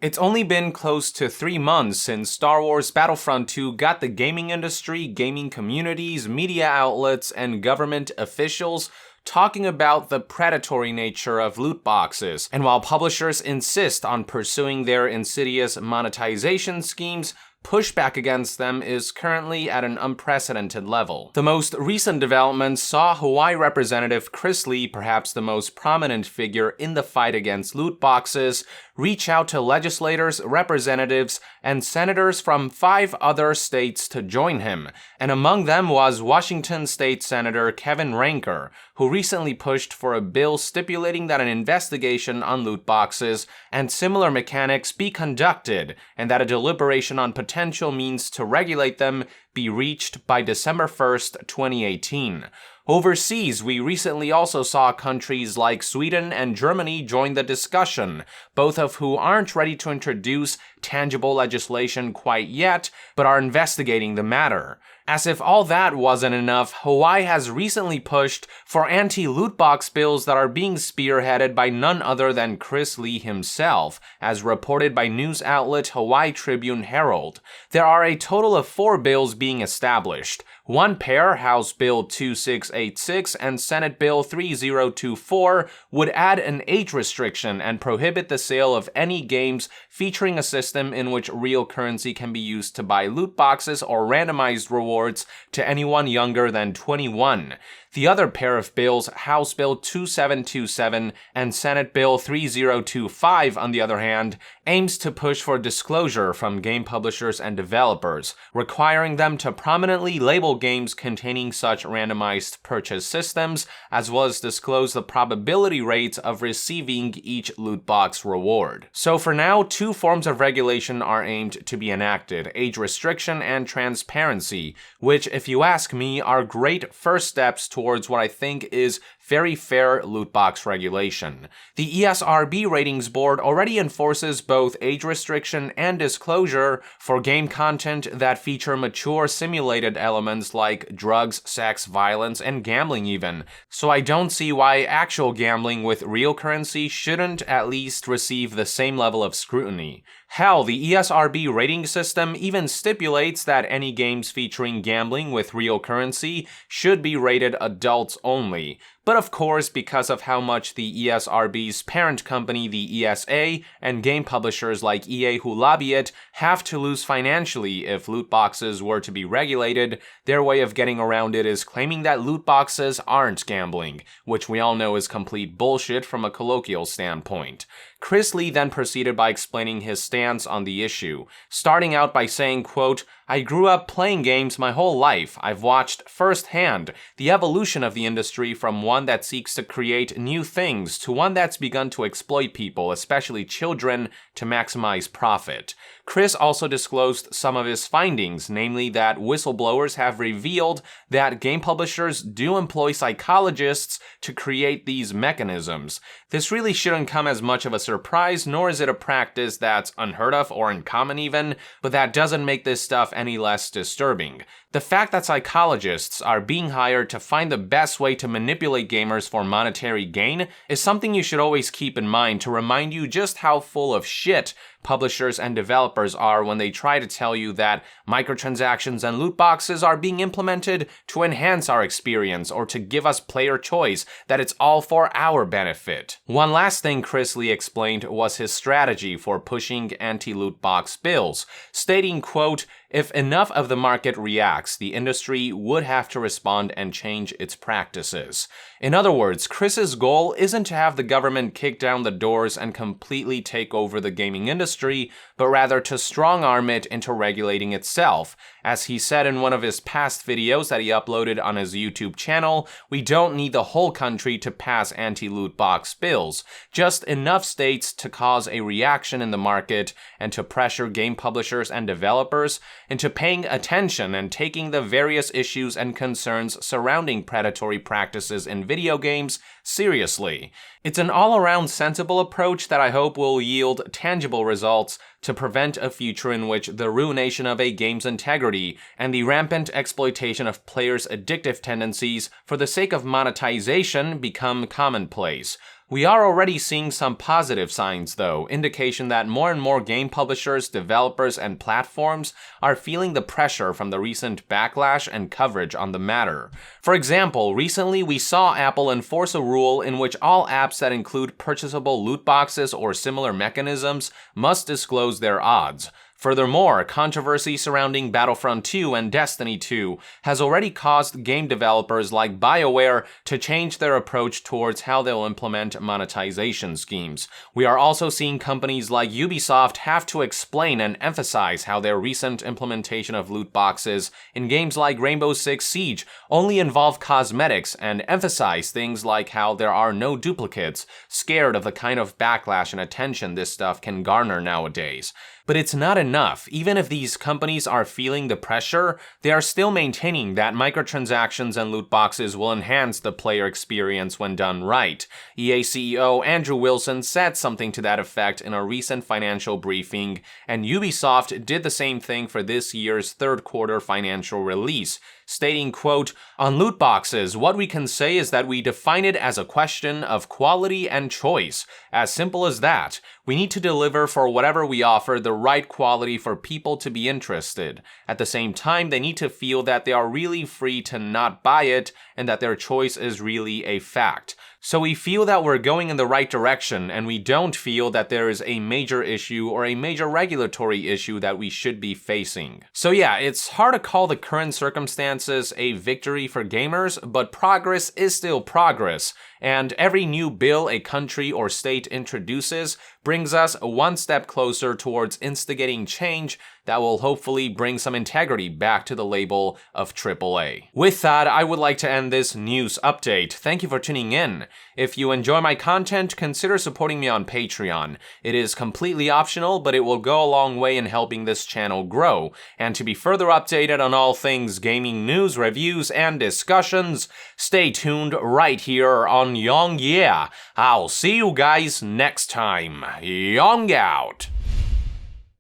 It's only been close to 3 months since Star Wars Battlefront 2 got the gaming industry, gaming communities, media outlets, and government officials talking about the predatory nature of loot boxes. And while publishers insist on pursuing their insidious monetization schemes, pushback against them is currently at an unprecedented level. The most recent developments saw Hawaii Representative Chris Lee, perhaps the most prominent figure in the fight against loot boxes, reach out to legislators, representatives, and senators from 5 other states to join him, and among them was Washington State Senator Kevin Ranker, who recently pushed for a bill stipulating that an investigation on loot boxes and similar mechanics be conducted, and that a deliberation on potential means to regulate them be reached by December 1st, 2018. Overseas, we recently also saw countries like Sweden and Germany join the discussion, both of who aren't ready to introduce tangible legislation quite yet, but are investigating the matter. As if all that wasn't enough, Hawaii has recently pushed for anti-loot box bills that are being spearheaded by none other than Chris Lee himself, as reported by news outlet Hawaii Tribune Herald. There are a total of 4 bills being established. One pair, House Bill 2686 and Senate Bill 3024, would add an age restriction and prohibit the sale of any games featuring a system in which real currency can be used to buy loot boxes or randomized rewards to anyone younger than 21. The other pair of bills, House Bill 2727 and Senate Bill 3025, on the other hand, aims to push for disclosure from game publishers and developers, requiring them to prominently label games containing such randomized purchase systems, as well as disclose the probability rates of receiving each loot box reward. So for now, 2 forms of regulation are aimed to be enacted: age restriction and transparency, which, if you ask me, are great first steps towards what I think is very fair loot box regulation. The ESRB ratings board already enforces both age restriction and disclosure for game content that feature mature simulated elements like drugs, sex, violence, and gambling even, so I don't see why actual gambling with real currency shouldn't at least receive the same level of scrutiny. Hell, the ESRB rating system even stipulates that any games featuring gambling with real currency should be rated adults only. But of course, because of how much the ESRB's parent company, the ESA, and game publishers like EA who lobby it have to lose financially if loot boxes were to be regulated, their way of getting around it is claiming that loot boxes aren't gambling, which we all know is complete bullshit from a colloquial standpoint. Chris Lee then proceeded by explaining his stance on the issue, starting out by saying, quote, "I grew up playing games my whole life. I've watched firsthand the evolution of the industry from one that seeks to create new things to one that's begun to exploit people, especially children, to maximize profit." Chris also disclosed some of his findings, namely that whistleblowers have revealed that game publishers do employ psychologists to create these mechanisms. This really shouldn't come as much of a surprise, nor is it a practice that's unheard of or uncommon even, but that doesn't make this stuff any less disturbing. The fact that psychologists are being hired to find the best way to manipulate gamers for monetary gain is something you should always keep in mind to remind you just how full of shit publishers and developers are when they try to tell you that microtransactions and loot boxes are being implemented to enhance our experience or to give us player choice, that it's all for our benefit. One last thing Chris Lee explained was his strategy for pushing anti-loot box bills, stating, quote, "If enough of the market reacts, the industry would have to respond and change its practices." In other words, Chris's goal isn't to have the government kick down the doors and completely take over the gaming industry, but rather to strong-arm it into regulating itself. As he said in one of his past videos that he uploaded on his YouTube channel, we don't need the whole country to pass anti-loot box bills, just enough states to cause a reaction in the market and to pressure game publishers and developers into paying attention and taking the various issues and concerns surrounding predatory practices in video games seriously. It's an all-around sensible approach that I hope will yield tangible results to prevent a future in which the ruination of a game's integrity and the rampant exploitation of players' addictive tendencies for the sake of monetization become commonplace. We are already seeing some positive signs though, indication that more and more game publishers, developers, and platforms are feeling the pressure from the recent backlash and coverage on the matter. For example, recently we saw Apple enforce a rule in which all apps that include purchasable loot boxes or similar mechanisms must disclose their odds. Furthermore, controversy surrounding Battlefront 2 and Destiny 2 has already caused game developers like BioWare to change their approach towards how they'll implement monetization schemes. We are also seeing companies like Ubisoft have to explain and emphasize how their recent implementation of loot boxes in games like Rainbow Six Siege only involve cosmetics and emphasize things like how there are no duplicates, scared of the kind of backlash and attention this stuff can garner nowadays. But it's not enough. Even if these companies are feeling the pressure, they are still maintaining that microtransactions and loot boxes will enhance the player experience when done right. EA CEO Andrew Wilson said something to that effect in a recent financial briefing, and Ubisoft did the same thing for this year's third quarter financial release, stating, quote, "On loot boxes, what we can say is that we define it as a question of quality and choice. As simple as that. We need to deliver for whatever we offer the right quality for people to be interested. At the same time, they need to feel that they are really free to not buy it and that their choice is really a fact. So we feel that we're going in the right direction, and we don't feel that there is a major issue or a major regulatory issue that we should be facing." So yeah, it's hard to call the current circumstances a victory for gamers, but progress is still progress, and every new bill a country or state introduces brings us one step closer towards instigating change that will hopefully bring some integrity back to the label of AAA. With that, I would like to end this news update. Thank you for tuning in. If you enjoy my content, consider supporting me on Patreon. It is completely optional, but it will go a long way in helping this channel grow. And to be further updated on all things gaming news, reviews, and discussions, stay tuned right here on Yong Yeah. I'll see you guys next time. Yong out!